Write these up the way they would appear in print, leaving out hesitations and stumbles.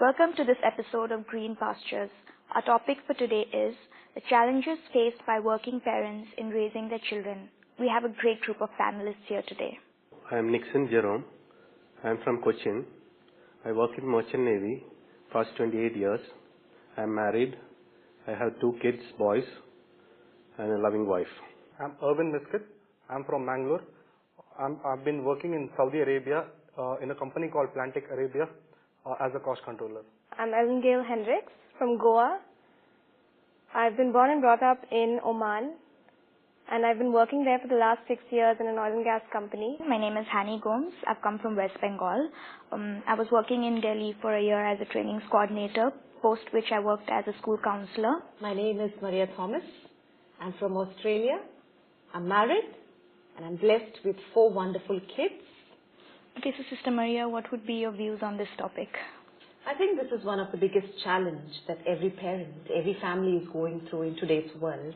Welcome to this episode of Green Pastures. Our topic for today is the challenges faced by working parents in raising their children. We have a great group of panelists here today. I am Nixon Jerome. I am from Cochin. I work in Merchant Navy past 28 years. I am married. I have 2 kids, boys, and a loving wife. I am Irvin Miskit. I am from Mangalore. I've been working in Saudi Arabia in a company called Plantic Arabia as a cost controller. I'm Ellen Gail Hendricks from Goa. I've been born and brought up in Oman, and I've been working there for the last 6 years in an oil and gas company. My name is Hani Gomes. I've come from West Bengal. I was working in Delhi for a year as a trainings coordinator, post which I worked as a school counselor. My name is Maria Thomas. I'm from Australia. I'm married, and I'm blessed with 4 wonderful kids. Okay, so Sister Maria, what would be your views on this topic? I think this is one of the biggest challenges that every parent, every family is going through in today's world,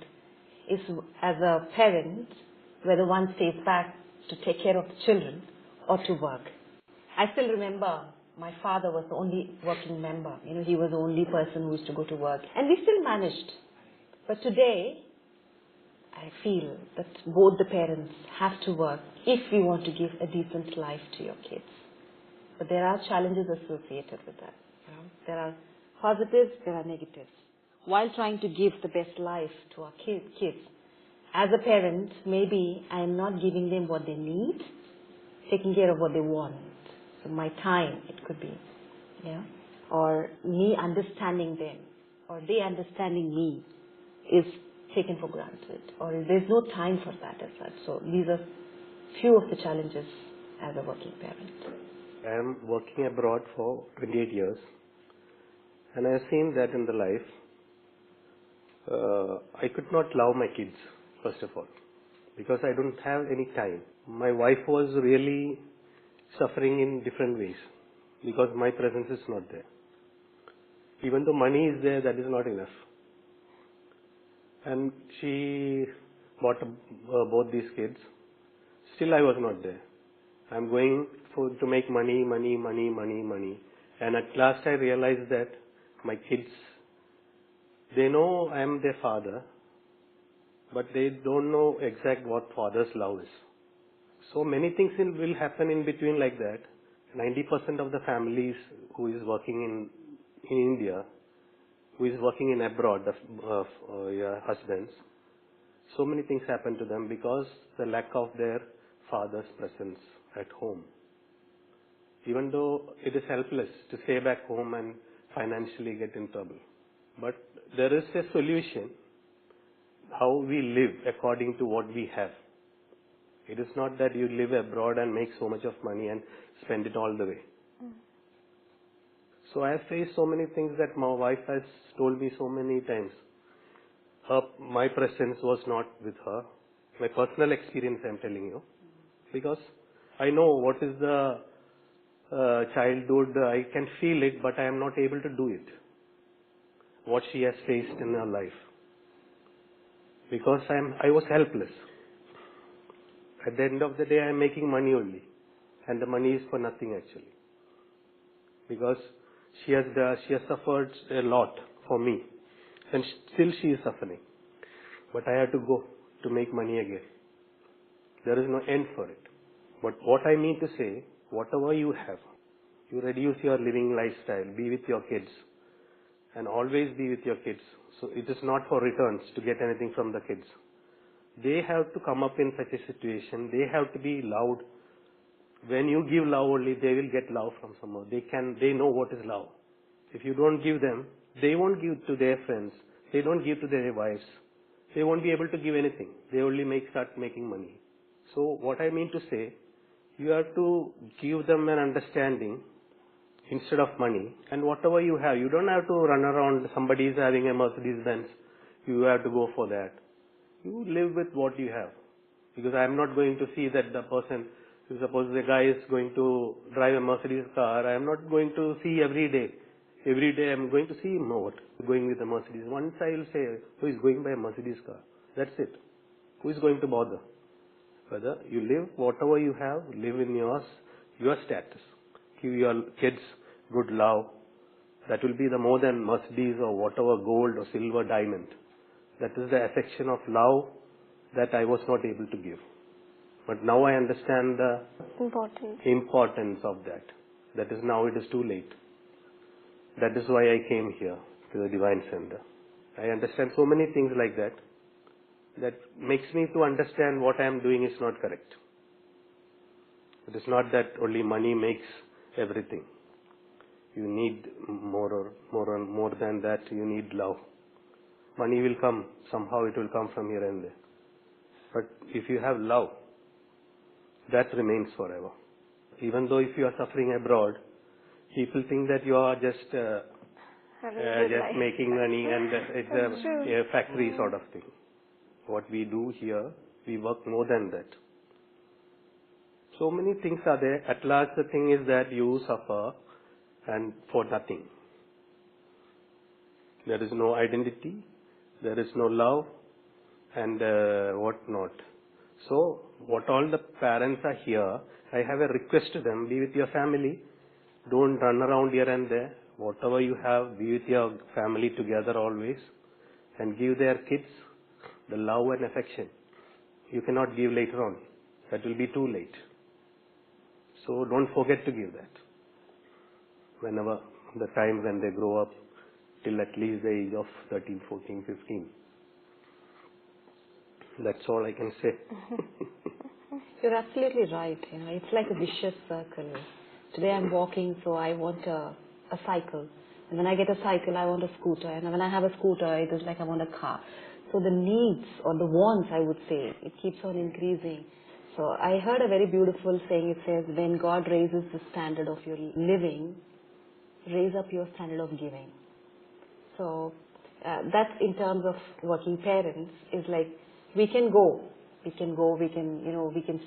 is as a parent, whether one stays back to take care of the children or to work. I still remember my father was the only working member. He was the only person who used to go to work. And we still managed. But today, I feel that both the parents have to work if we want to give a decent life to your kids. But there are challenges associated with that. There are positives, there are negatives. While trying to give the best life to our kids, as a parent, maybe I am not giving them what they need, taking care of what they want. So my time, it could be, or me understanding them, or they understanding me is taken for granted, or there's no time for that as such. So these are few of the challenges as a working parent. I am working abroad for 28 years, and I have seen that in the life. I could not love my kids, first of all, because I don't have any time. My wife was really suffering in different ways because my presence is not there. Even though money is there, that is not enough. And she bought both these kids. Still I was not there. I'm going to make money. And at last I realized that my kids, they know I am their father, but they don't know exact what father's love is. So many things will happen in between like that. 90% of the families who is working in India, who is working in abroad, husbands, so many things happen to them because the lack of their father's presence at home. Even though it is helpless to stay back home and financially get in trouble. But there is a solution, how we live according to what we have. It is not that you live abroad and make so much of money and spend it all the way. So I have faced so many things that my wife has told me so many times. My presence was not with her. My personal experience I am telling you. Because I know what is the childhood, I can feel it, but I am not able to do it. What she has faced in her life. Because I was helpless. At the end of the day, I am making money only. And the money is for nothing actually. Because she has suffered a lot for me. And still she is suffering. But I have to go to make money again. There is no end for it. But what I mean to say, whatever you have, you reduce your living lifestyle, be with your kids. And always be with your kids. So it is not for returns to get anything from the kids. They have to come up in such a situation. They have to be loved. When you give love only, they will get love from somewhere. They know what is love. If you don't give them, they won't give to their friends. They don't give to their wives. They won't be able to give anything. They only start making money. So what I mean to say, you have to give them an understanding instead of money. And whatever you have, you don't have to run around. Somebody is having a Mercedes Benz. You have to go for that. You live with what you have. Because I am not going to see that the person, suppose the guy is going to drive a Mercedes car, I am not going to see every day. Every day I am going to see him going with a Mercedes. Once I will say, who is going by a Mercedes car? That's it. Who is going to bother? Whether you live, whatever you have, live in your status. Give your kids good love, That will be the more than Mercedes or whatever gold or silver diamond. That is the affection of love that I was not able to give. But now I understand the importance of that. That is now it is too late. That is why I came here to the Divine Center. I understand so many things like that. That makes me to understand what I am doing is not correct. It is not that only money makes everything. You need more than that. You need love. Money will come. Somehow it will come from here and there. But if you have love, that remains forever. Even though if you are suffering abroad, people think that you are just making money and it's a factory sort of thing. What we do here, we work more than that. So many things are there. At last the thing is that you suffer and for nothing. There is no identity, there is no love and what not. So what all the parents are here, I have a request to them, be with your family. Don't run around here and there. Whatever you have, be with your family together always and give their kids the love and affection. You cannot give later on. That will be too late. So don't forget to give that. Whenever the time when they grow up till at least the age of 13, 14, 15. That's all I can say. You're absolutely right. You know, it's like a vicious circle. Today I'm walking, so I want a cycle. And when I get a cycle, I want a scooter. And when I have a scooter, it is like I want a car. So the needs or the wants, I would say, it keeps on increasing. So I heard a very beautiful saying. It says, when God raises the standard of your living, raise up your standard of giving. So that's in terms of working parents, is like we can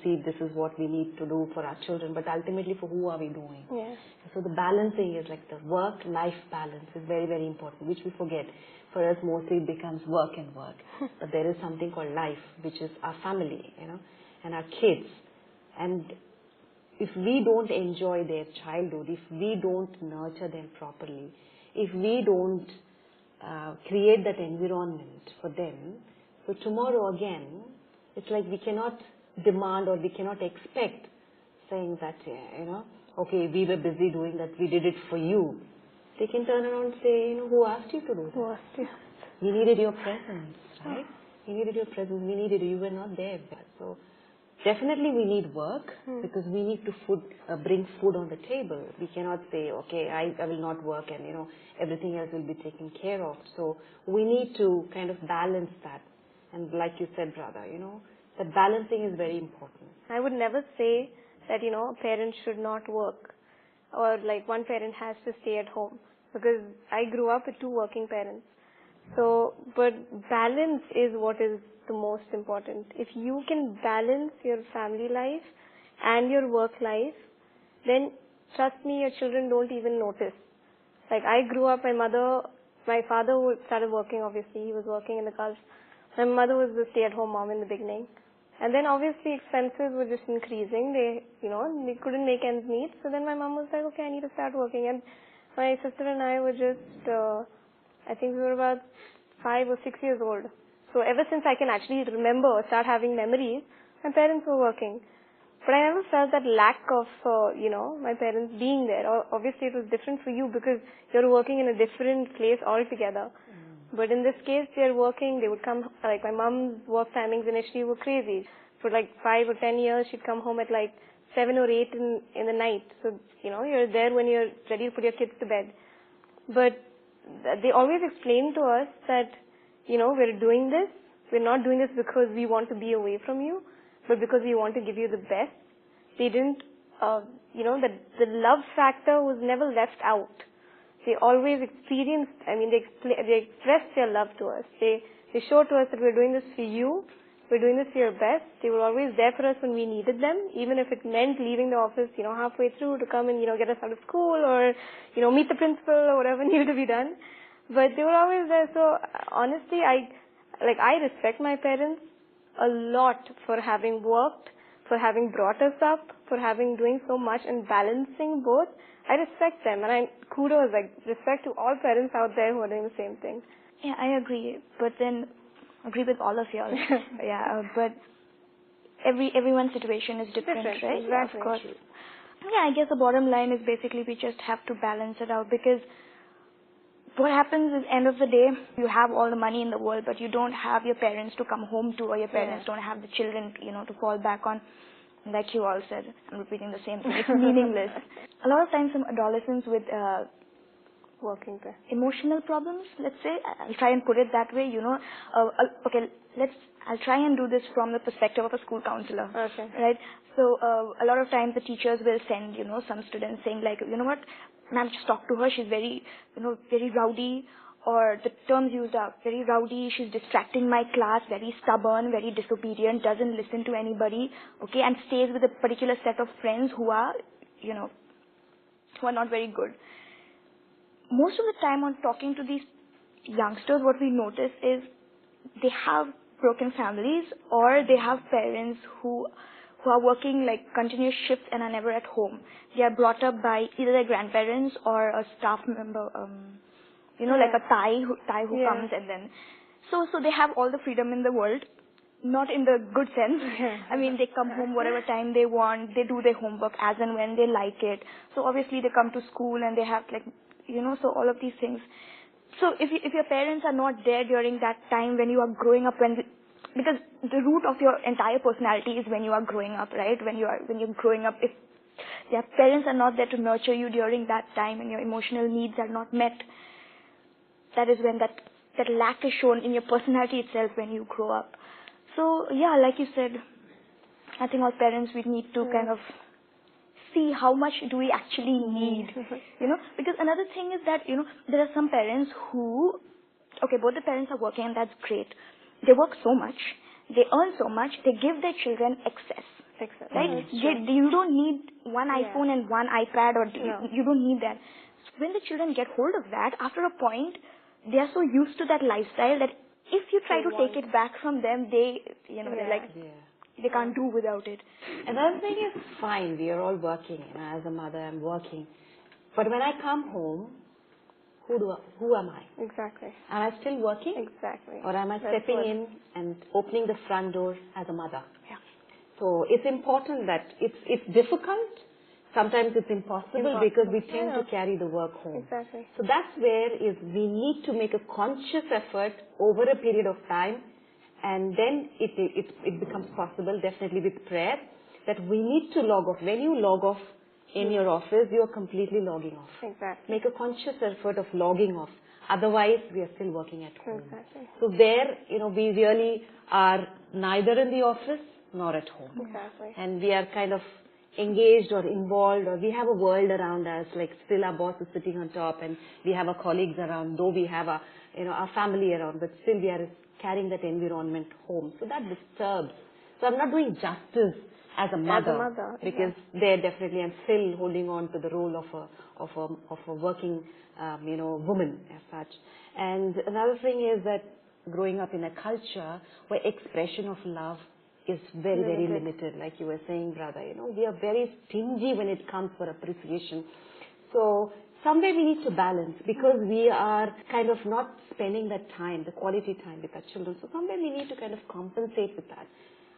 see this is what we need to do for our children, but ultimately for who are we doing? Yes. So the balancing is like the work-life balance is very, very important, which we forget. For us, mostly it becomes work and work. But there is something called life, which is our family, and our kids. And if we don't enjoy their childhood, if we don't nurture them properly, if we don't create that environment for them, so tomorrow again, it's like we cannot demand or we cannot expect saying that, okay, we were busy doing that, we did it for you. They can turn around and say, who asked you to do that? Who asked you? We needed your presence, right? We needed your presence, we needed you, were not there. So definitely we need work because we need to bring food on the table. We cannot say, okay, I will not work and, everything else will be taken care of. So we need to kind of balance that. And like you said, brother, that balancing is very important. I would never say that, a parent should not work or like one parent has to stay at home, because I grew up with two working parents. So, but balance is what is the most important. If you can balance your family life and your work life, then trust me, your children don't even notice. Like I grew up, my father started working, obviously, he was working in the Gulf. My mother was a stay-at-home mom in the beginning. And then obviously expenses were just increasing. They couldn't make ends meet. So then my mom was like, okay, I need to start working. And my sister and I were just, I think we were about 5 or 6 years old. So ever since I can actually remember, start having memories, my parents were working. But I never felt that lack of, my parents being there. Obviously it was different for you because you're working in a different place altogether. But in this case, they're working, they would come, like my mom's work timings initially were crazy. For like 5 or 10 years, she'd come home at like 7 or 8 in the night. So, you're there when you're ready to put your kids to bed. But they always explained to us that, we're doing this. We're not doing this because we want to be away from you, but because we want to give you the best. They didn't, the love factor was never left out. They always experienced, they expressed their love to us. They showed to us that we're doing this for you, we're doing this for your best. They were always there for us when we needed them, even if it meant leaving the office, halfway through to come and, get us out of school or, meet the principal or whatever needed to be done. But they were always there. So honestly, I respect my parents a lot for having worked, for having brought us up, for having doing so much and balancing both. I respect them, and kudos, respect to all parents out there who are doing the same thing. Yeah, I agree, but then agree with all of y'all. Yeah, but everyone's situation is different, right? Exactly. Yeah, of course. Yeah, I guess the bottom line is basically we just have to balance it out, because what happens is, end of the day, you have all the money in the world, but you don't have your parents to come home to, or your parents don't have the children, to fall back on. Like you all said, I'm repeating the same thing. It's meaningless. A lot of times, some adolescents with Working there. emotional problems, let's say, I'll try and put it that way. Okay, I'll try and do this from the perspective of a school counselor. Okay. Right? So a lot of times the teachers will send, some students saying like, you know what, ma'am, just talk to her. She's very, very rowdy, or the terms used are very rowdy. She's distracting my class, very stubborn, very disobedient, doesn't listen to anybody, okay, and stays with a particular set of friends who are, who are not very good. Most of the time on talking to these youngsters, what we notice is they have broken families, or they have parents who are working like continuous shifts and are never at home. They are brought up by either their grandparents or a staff member, like a Thai who comes, and then so they have all the freedom in the world, not in the good sense. I mean, they come home whatever time they want, they do their homework as and when they like it. So obviously they come to school and they have so all of these things. So if your parents are not there during that time when you are growing up, because the root of your entire personality is when you are growing up, right? When you're growing up, if your parents are not there to nurture you during that time and your emotional needs are not met, that is when that lack is shown in your personality itself when you grow up. So yeah, like you said, I think all parents, we need to kind of see how much do we actually need, because another thing is that, there are some parents who, okay, both the parents are working and that's great. They work so much, they earn so much, they give their children excess, right? You don't need one iPhone and one iPad, or you don't need that. When the children get hold of that, after a point, they are so used to that lifestyle that if you try to take it back from them, they, they're like, they can't do without it. Another thing is, fine, we are all working, as a mother I'm working. But when I come home, who am I? Exactly. Am I still working? Exactly. Or am I stepping in and opening the front door as a mother? Yeah. So it's important that it's difficult. Sometimes it's impossible because we tend to carry the work home. Exactly. So that's where we need to make a conscious effort over a period of time, and then it becomes possible, definitely with prayer, that we need to log off. When you log off in your office, you are completely logging off. Exactly. Make a conscious effort of logging off. Otherwise, we are still working at home. Exactly. So there, we really are neither in the office nor at home. Exactly. And we are kind of engaged or involved, or we have a world around us, like still our boss is sitting on top and we have our colleagues around, though we have our family around, but still we are carrying that environment home. So that disturbs. So I'm not doing justice as a mother, because there definitely I'm still holding on to the role of a working, woman as such. And another thing is that growing up in a culture where expression of love is very, very limited, like you were saying, brother. We are very stingy when it comes for appreciation. So somewhere we need to balance, because we are kind of not spending that time, the quality time with our children. So somewhere we need to kind of compensate with that.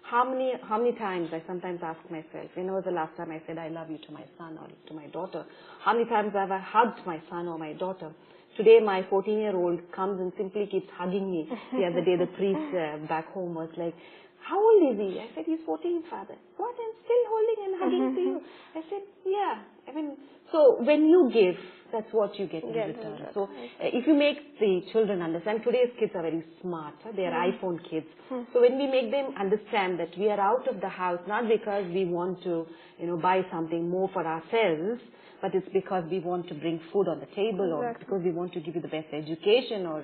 How many times I sometimes ask myself, when was the last time I said I love you to my son or to my daughter? How many times have I hugged my son or my daughter? Today my 14-year-old comes and simply keeps hugging me. The other day the priest back home was like, how old is he? I said, he's 14, father. What? I'm still holding and hugging to you. I said, yeah. So when you give, that's what you get in return. So if you make the children understand, today's kids are very smart. They are iPhone kids. So when we make them understand that we are out of the house, not because we want to, buy something more for ourselves, but it's because we want to bring food on the table, or because we want to give you the best education, or,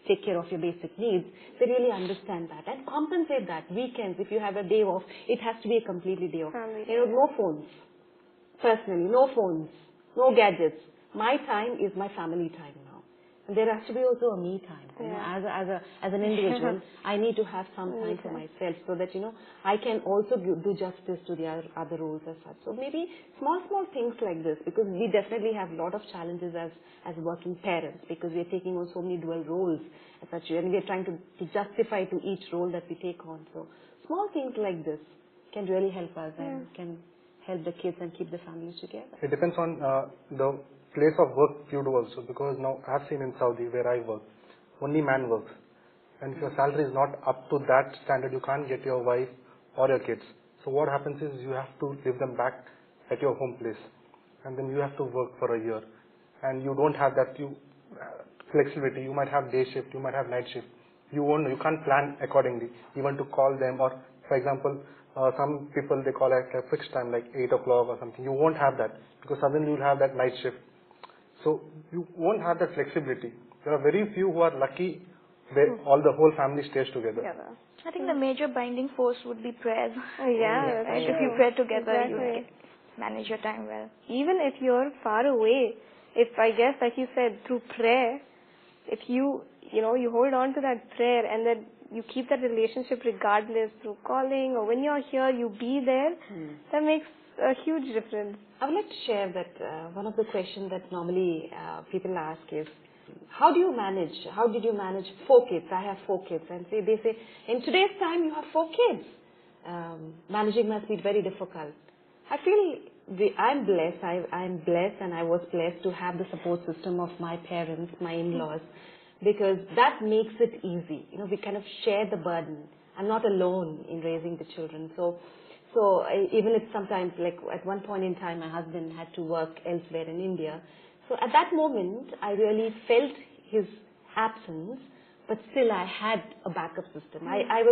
take care of your basic needs, they really understand that and compensate that. Weekends, if you have a day off, it has to be a completely day off. No phones. Personally, no phones, no gadgets. My time is my family time now. There has to be also a me time. You know, as an individual, I need to have some time for myself so that, you know, I can also do justice to the other roles as such. So maybe small things like this, because we definitely have a lot of challenges as working parents, because we are taking on so many dual roles as such, and we are trying to justify to each role that we take on. So small things like this can really help us and can help the kids and keep the families together. It depends on the place of work you do also, because now I've seen in Saudi where I work, only man works. And if your salary is not up to that standard, you can't get your wife or your kids. So what happens is you have to leave them back at your home place. And then you have to work for a year. And you don't have that flexibility. You might have day shift, you might have night shift. You can't plan accordingly, even to call them, or for example, some people they call at a fixed time like 8 o'clock or something. You won't have that, because suddenly you'll have that night shift. So you won't have that flexibility. There are very few who are lucky where the whole family stays together. I think the major binding force would be prayers. Right? If you pray together, you manage your time well. Even if you're far away, I guess, like you said, through prayer, if you hold on to that prayer and then you keep that relationship regardless through calling, or when you're here, you be there, that makes a huge difference. I would like to share that one of the questions that normally people ask is, how did you manage 4 kids? I have 4 kids. And they say, in today's time, you have 4 kids. Managing must be very difficult. I feel I'm blessed. I'm blessed, and I was blessed to have the support system of my parents, my in-laws, because that makes it easy. You know, we kind of share the burden. I'm not alone in raising the children. So even if sometimes, like at one point in time, my husband had to work elsewhere in India. So at that moment, I really felt his absence, but still I had a backup system. I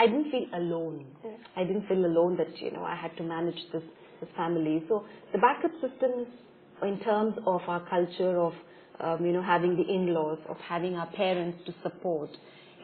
didn't feel alone. I didn't feel alone that, you know, I had to manage this family. So the backup systems in terms of our culture of, having the in-laws, of having our parents to support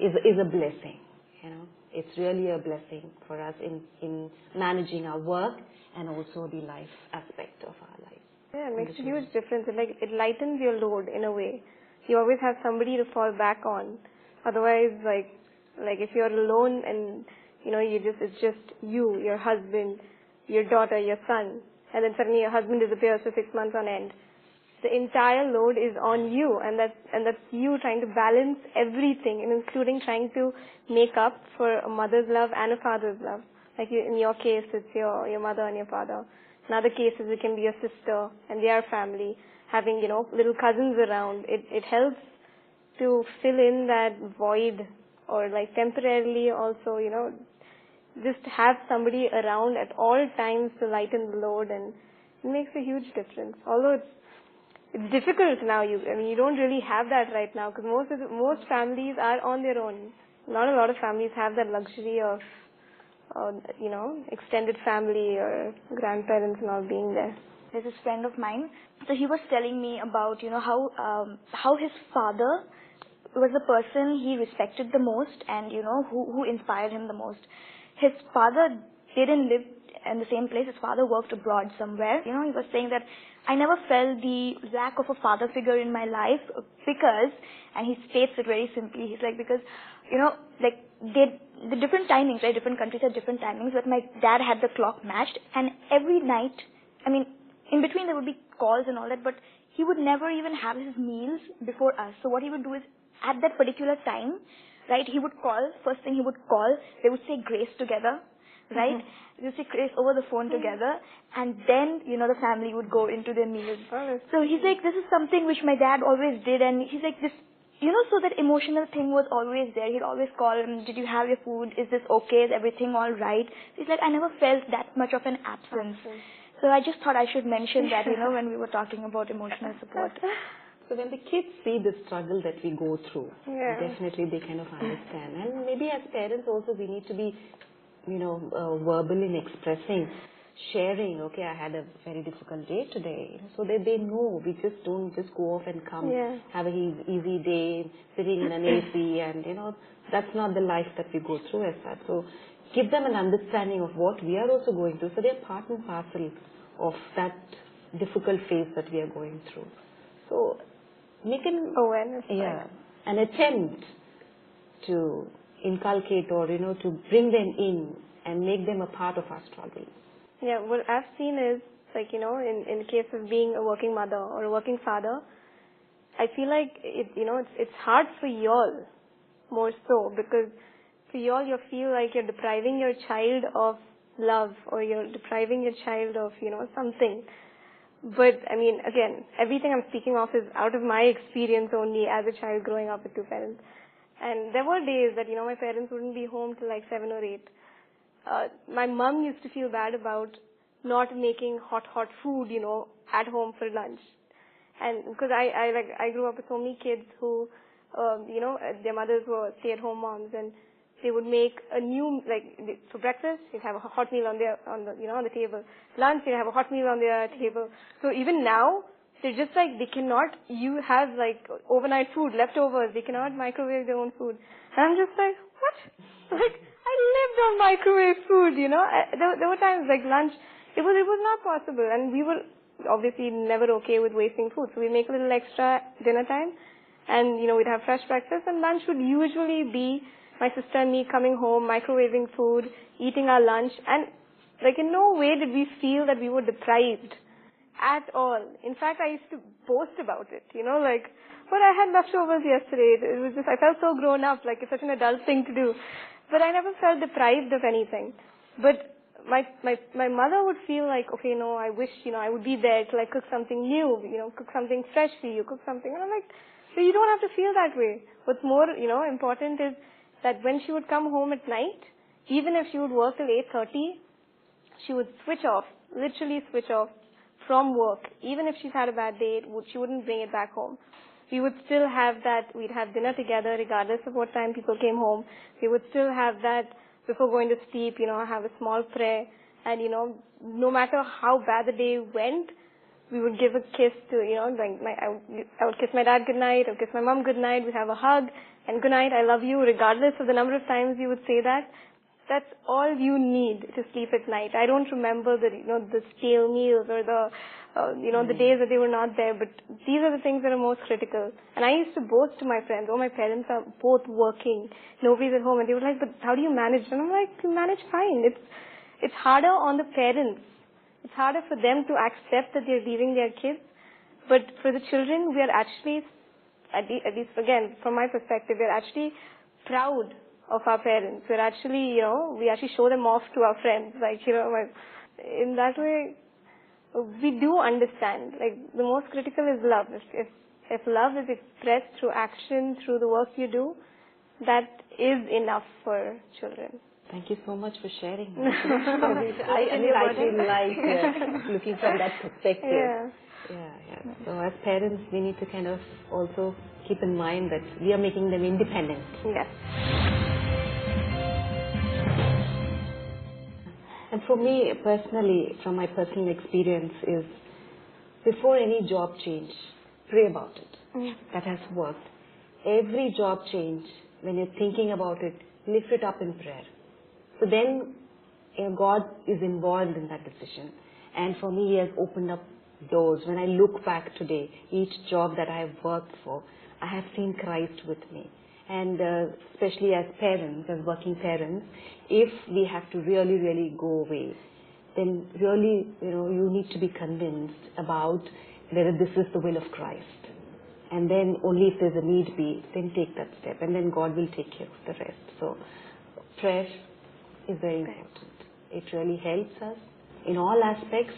is a blessing, you know. It's really a blessing for us in managing our work and also the life aspect of our life. Yeah, it makes a huge difference. It lightens your load in a way. You always have somebody to fall back on. Otherwise, like if you're alone and it's just you, your husband, your daughter, your son, and then suddenly your husband disappears for 6 months on end. The entire load is on you, and that's you trying to balance everything, and including trying to make up for a mother's love and a father's love. Like in your case, it's your mother and your father. In other cases, it can be a sister and their family. Having little cousins around, it helps to fill in that void, or like temporarily also just have somebody around at all times to lighten the load, and it makes a huge difference. Although it's difficult now. You don't really have that right now, because most families are on their own. Not a lot of families have that luxury of, extended family or grandparents and all being there. There's this friend of mine. So he was telling me about how his father was the person he respected the most, and who inspired him the most. His father didn't live in the same place. His father worked abroad somewhere. He was saying that I never felt the lack of a father figure in my life because, and he states it very simply, he's like, because, the different timings, right? Different countries have different timings, but my dad had the clock matched, and every night, in between there would be calls and all that, but he would never even have his meals before us. So what he would do is, at that particular time, right, he would call, first thing he would call, they would say grace together, right? You say grace over the phone together, and then, the family would go into their meals. So he's like, this is something which my dad always did, and he's like, this, so that emotional thing was always there. He'd always call him, did you have your food? Is this okay? Is everything all right? He's like, I never felt that much of an absence. So I just thought I should mention that, when we were talking about emotional support. So when the kids see the struggle that we go through, definitely they kind of understand. And maybe as parents also, we need to be verbal in expressing, sharing, okay, I had a very difficult day today, so that they know we just don't just go off and come, have a easy day, sitting in an AC, and that's not the life that we go through as such. So give them an understanding of what we are also going through, so they're part and parcel of that difficult phase that we are going through. So make an awareness. an attempt to inculcate or to bring them in and make them a part of our struggle. Yeah, what I've seen is in case of being a working mother or a working father, I feel like it's hard for y'all more so, because for y'all you feel like you're depriving your child of love, or you're depriving your child of something. But I mean, again, everything I'm speaking of is out of my experience only as a child growing up with two parents. And there were days that my parents wouldn't be home till like 7 or 8. My mom used to feel bad about not making hot food at home for lunch. And because I grew up with so many kids who their mothers were stay-at-home moms, and they would make a new, for breakfast, you'd have a hot meal on the table. Lunch, you'd have a hot meal on their table. So even now, they're just they cannot, you have overnight food, leftovers, they cannot microwave their own food. And I'm just like, what? I lived on microwave food, There were times lunch, it was not possible. And we were obviously never okay with wasting food. So we make a little extra dinner time, and, we'd have fresh breakfast, and lunch would usually be my sister and me coming home, microwaving food, eating our lunch, and in no way did we feel that we were deprived at all. In fact, I used to boast about it, but I had leftovers yesterday. It was just, I felt so grown up, it's such an adult thing to do. But I never felt deprived of anything. But my mother would feel okay, no, I wish, I would be there to cook something new, cook something fresh for you, cook something. And I'm like, so you don't have to feel that way. What's more, important is that when she would come home at night, even if she would work till 8:30, she would switch off, literally switch off from work. Even if she's had a bad day, she wouldn't bring it back home. We would still have that, we'd have dinner together regardless of what time people came home. We would still have that before going to sleep, have a small prayer. And, no matter how bad the day went, we would give a kiss to, I would kiss my dad goodnight, I would kiss my mom goodnight, we'd have a hug, and good night, I love you, regardless of the number of times you would say that. That's all you need to sleep at night. I don't remember the stale meals or the days that they were not there, but these are the things that are most critical. And I used to boast to my friends, my parents are both working, nobody's at home, and they were like, but how do you manage? And I'm like, you manage fine. It's harder on the parents. It's harder for them to accept that they're leaving their kids. But for the children, we are actually, at least again, from my perspective, we're actually proud of our parents. We're actually, we actually show them off to our friends. In that way, we do understand. The most critical is love. If love is expressed through action, through the work you do, that is enough for children. Thank you so much for sharing. I feel like looking from that perspective. Yeah. Yeah. So as parents, we need to kind of also keep in mind that we are making them independent. Yes. And for me personally, from my personal experience, is before any job change, pray about it. That has worked. Every job change, when you're thinking about it, lift it up in prayer. So then God is involved in that decision. And for me, He has opened up doors. When I look back today, each job that I have worked for, I have seen Christ with me. And especially as parents, as working parents, if we have to really, really go away, then really, you need to be convinced about whether this is the will of Christ. And then only if there's a need be, then take that step. And then God will take care of the rest. So prayer is very important. It really helps us in all aspects,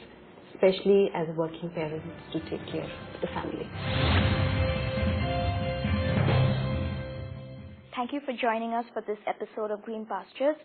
especially as working parents, to take care of the family. Thank you for joining us for this episode of Green Pastures.